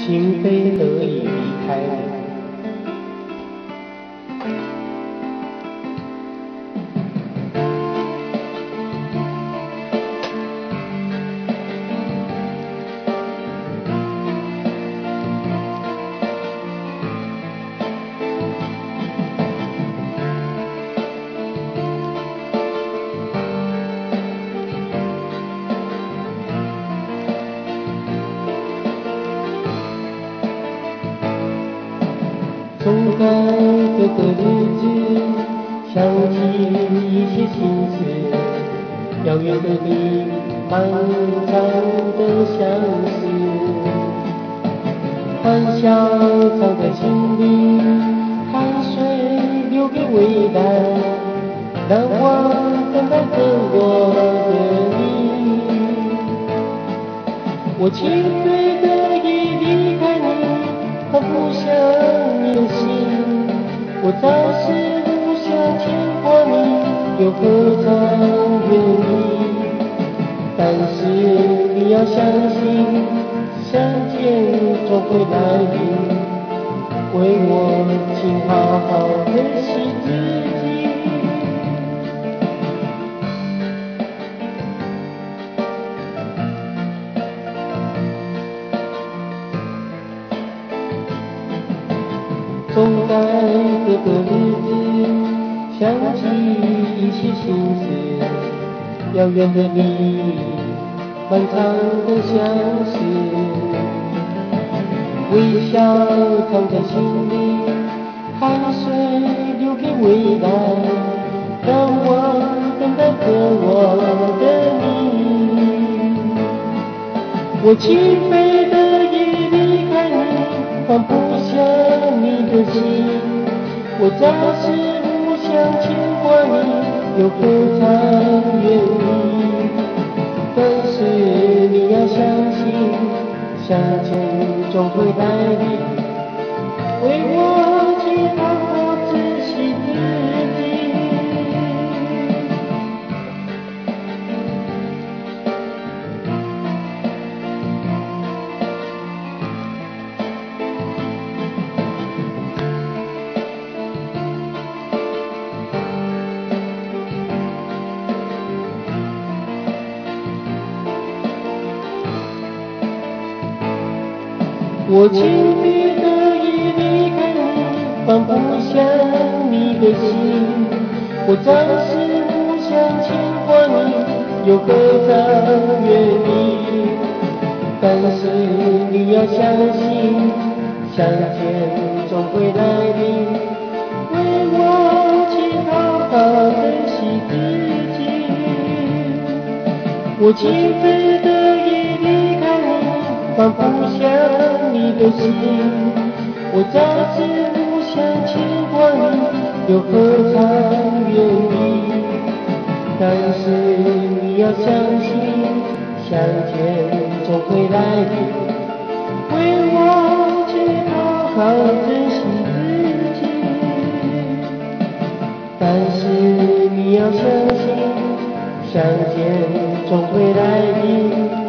情非得已离开你。总在这个日子，想起一些心事，遥远的你，漫长的相思，欢笑藏在心里，汗水留给未来，难忘等待着我的你。我轻飞的已离开你，放不下你的心，我早是不想牵挂你，又何尝愿意？但是你要相信，相见总会来临，为我请好好珍惜自己。总在这个日子，想起一些心事，遥远的你，漫长的相思，微笑藏在心里，汗水留给未来，让我等待着我的你。我轻飞的已离开你，放不下你的心，我早是不想牵挂你，又何尝愿意？但是你要相信，相见总会来临，为我请好好珍惜自己。我轻飞的已离开你，放不下你的心，我早是不想牵挂你，又何尝愿意？但是你要相信，相见总会来临，为我请好好珍惜自己。我轻飞的已离开你，放不下你的心，我早是不想牵挂你，又何尝愿意？但是你要相信，相见总会来临，为我请好好珍惜自己。但是你要相信，相见总会来临。